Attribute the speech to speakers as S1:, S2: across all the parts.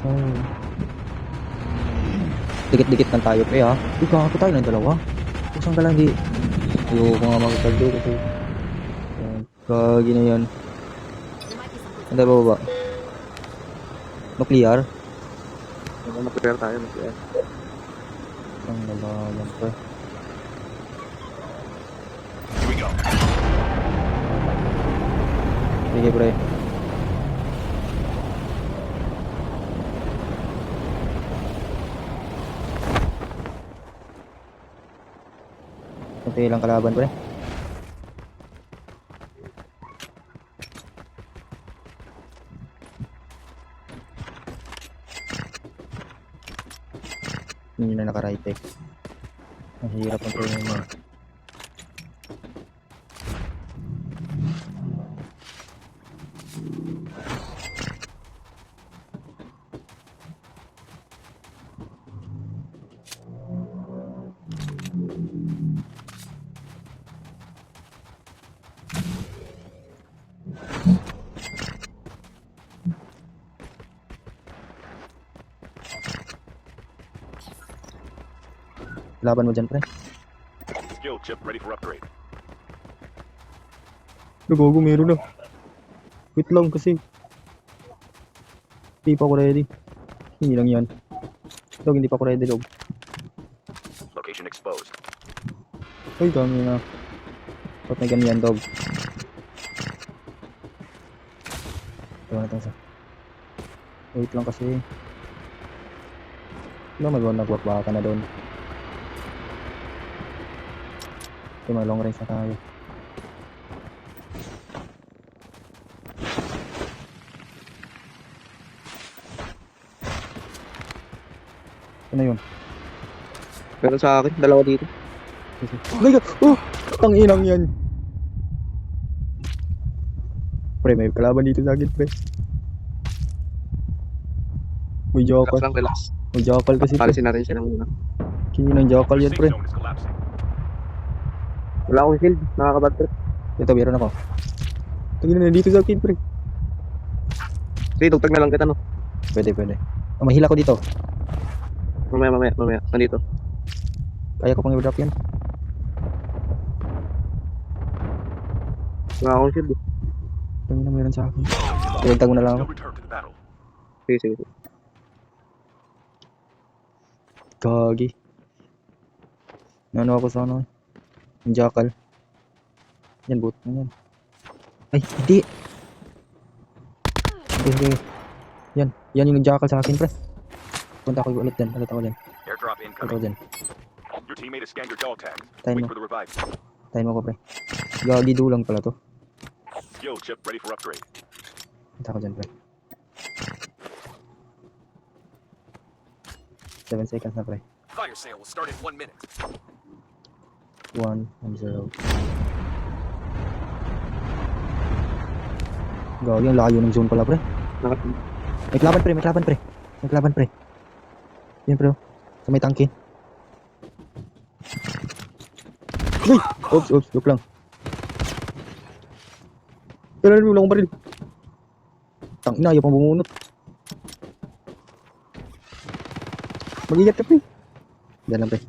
S1: Oh. Dikit-dikit lang tayo pre ha. Di ka tayo ng dalawa. Kusang ka lang di. Ayoko nga magpagdo kasi. Kagi na yan. Hindi ba ba? Nuclear?
S2: Mag-prepare tayo. Mag-prepare.
S1: Ang nalaman pre.
S3: Here we go.
S1: Sige pre. Kunti lang kalaban pre. Hindi na naka-right eh. Ang hirap ang training mo. Laban mo dyan pre.
S3: Skill chip ready for upgrade.
S1: Nagogo meron na. Wait lang kasi. Hindi pa ako ready. Hindi lang yan. Dog, hindi pa ako ready dog.
S3: Location exposed.
S1: Uy, dami na. Ba't may ganyan dog? Ewan natin sa. Wait lang kasi. Wala magawang nagwakbaka na doon. Okay, mga long range na tayo. Ano yun?
S2: Pero sa akin, dalawa dito.
S1: Oh my god! Oh! Tanginang yan! Pre, may kalaban dito sa akin, pre. May
S2: Relax
S1: jackal.
S2: lang, relax.
S1: May jackal kasi, pre.
S2: Palisin natin siya ng muna.
S1: Kinang jackal yan,
S3: Safe
S1: pre.
S3: zone is collapsing.
S2: Wala akong shield. Nakakabad trip.
S1: Ito, meron ako. Tingnan na dito sa akin, pre.
S2: Sige, tugtag na lang kita, no?
S1: Pwede, pwede. Oh, mahila ko dito.
S2: Mamaya. Nandito.
S1: Kaya ko pang i-drop yan.
S2: Wala akong shield.
S1: Tingnan na meron sa akin. Iwagtag mo na lang ako.
S3: Still return to the battle.
S2: Sige.
S1: Gagi. Ano ako sa ano? Yung jackal. Yan, boot na yan. Ay, hindi. Hindi. Yan yung jackal sa akin, pre. Punta ako ulit dyan. Ulit ako dyan.
S3: Airdrop
S1: Ulit ako
S3: incoming.
S1: dyan.
S3: Your teammate has scanned your dog tags.
S1: Time
S3: Wait
S1: mo.
S3: for the revive.
S1: Time ako, pre. Gagi dulang pala to.
S3: Skill chip ready for upgrade.
S1: Punta ako dyan, pre. 7 seconds na, pre.
S3: Fire sale will start in 1 minute.
S1: 1 and 0. Gagi, ang layo ng zone pala, pre. May klaban, pre. Yan, pre. Sa may tangke. Uy! Oops, look lang. Kailan wala akong baril. Tangina, ayaw pang bumunot. Mag-ingat ka, pre. Diyan lang, pre.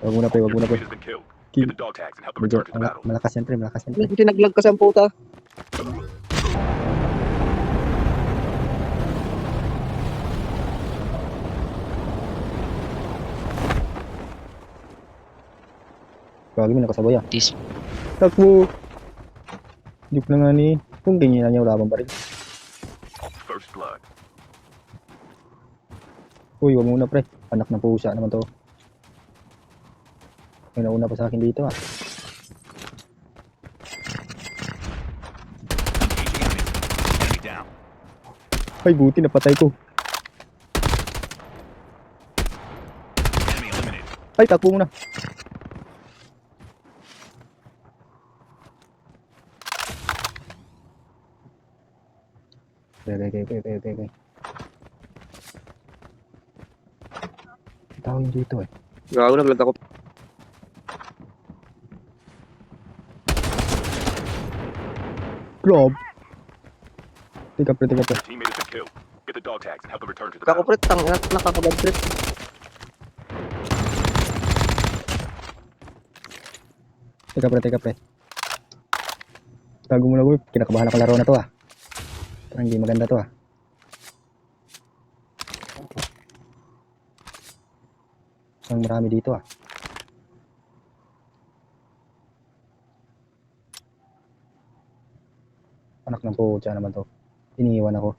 S1: Wag muna, pre.
S3: Your teammate has been killed. Get the dog tags and help them
S1: Medyo,
S3: return to the battle.
S1: malakas yan, pre.
S2: Hindi naglag kasi ang puta.
S1: Gagi mo, nakasabay ah.
S4: This
S1: Takbo! Dip na nga ni. Kung ganyan niya wala bang baril.
S3: First blood.
S1: Uy, wag muna, pre. Anak ng pusa naman to. May nauna pa sa akin dito ah.
S3: Enemy down.
S1: Ay, buti napatay ko.
S3: Enemy eliminated.
S1: Ay, takbo muna. Okay. Tao yung dito eh.
S2: Gago, naglag ako.
S1: Glob. Teka pre.
S3: Your teammate has been killed. Get the dog tags and help them return to the
S2: Kako
S3: battle.
S2: pre, nakakabad pre.
S1: Teka pre. Tago muna boy. Kinakabahan ako laro na to ah. Parang hindi maganda to ah. Ang marami dito ah. Anak ng putya naman to. Iniiwan ako.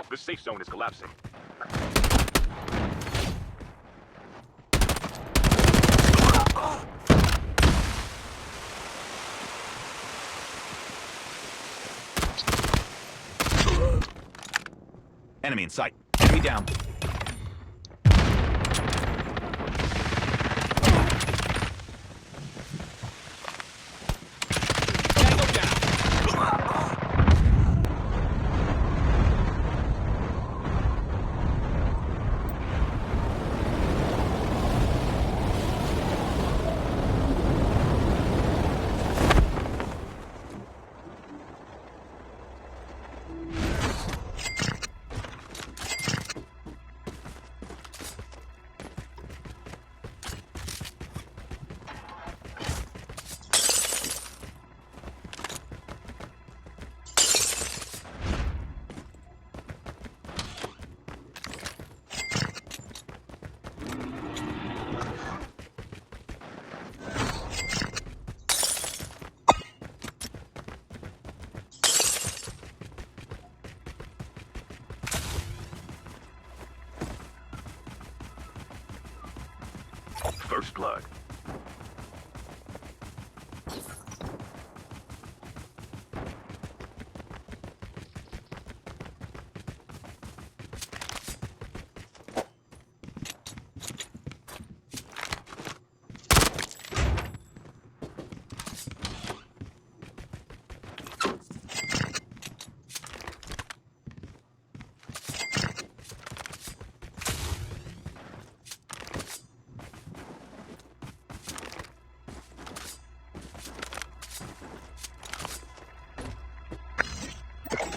S3: The safe zone is collapsing. Enemy in sight. Enemy down. Tango down. First blood.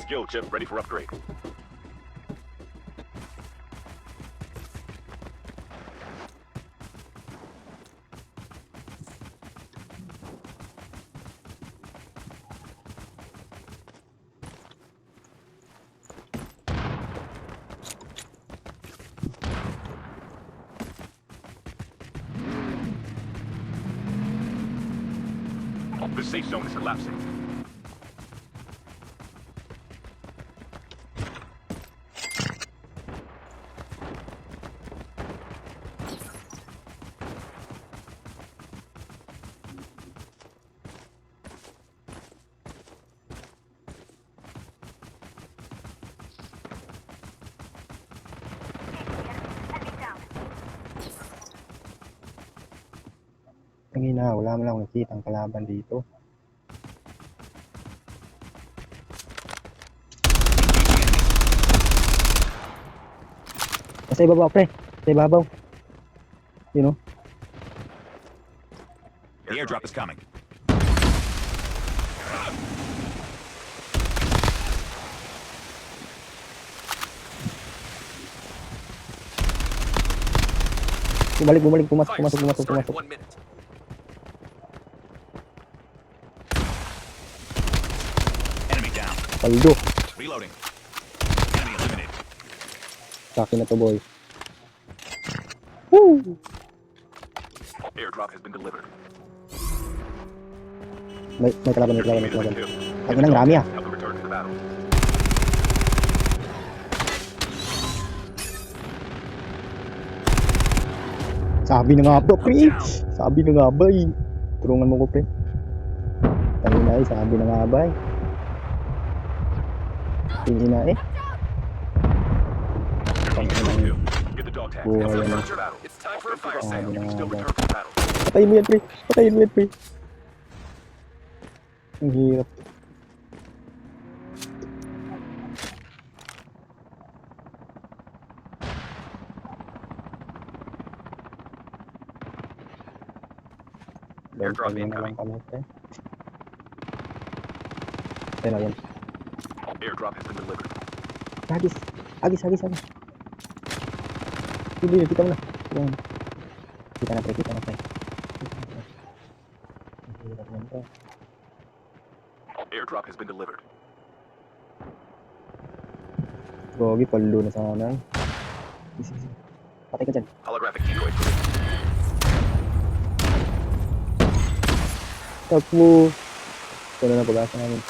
S3: Skill chip ready for upgrade. The safe zone is collapsing.
S1: Tangina, wala mo lang nakita ang kalaban dito. Nasa ibabaw pre. Sa ibabaw. You know?
S3: The airdrop is coming.
S1: Bumalik, pumasok.
S3: 1 minute. Enemy down.
S1: Paldo.
S3: Reloading. Enemy eliminated.
S1: Sa akin na to boy. Woo!
S3: Airdrop has been delivered.
S1: May kalaban.
S3: Your team is in the kill.
S1: Ang inang rami ah.
S3: Help them return to the battle.
S1: Sabi na nga ba, pre? Sabi na nga ba eh. Tulungan mo ko, pre. Tayo na eh, sabi na nga ba eh. Tingin na eh.
S3: Get the dog tag.
S1: Buhay
S3: Help them
S1: yan
S3: return
S1: eh.
S3: to the battle. It's time for a fire
S1: Sabi
S3: sale.
S1: na
S3: You can
S1: nga
S3: still
S1: ba.
S3: return to the battle.
S1: Patayin mo yan, pre.
S2: Ang hirap.
S3: Airdrop
S2: Bantay na
S3: incoming.
S2: lang kami, pre. Ayun na, yun.
S3: Airdrop has been delivered.
S2: Agis! Agis, agis, agis! Hindi, kita mo na. Yan. Kita na, pre. Kita na, pre. Ang hirap yan, pre.
S3: Airdrop has been delivered.
S2: Gogi, palo na sana. Sige, sige. Patay ka dyan.
S3: Holographic decoys released.
S2: Takbo! Ito na pag-asa namin.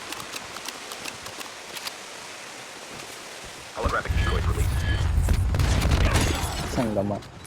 S3: Holographic decoys released.
S2: Isang lamat.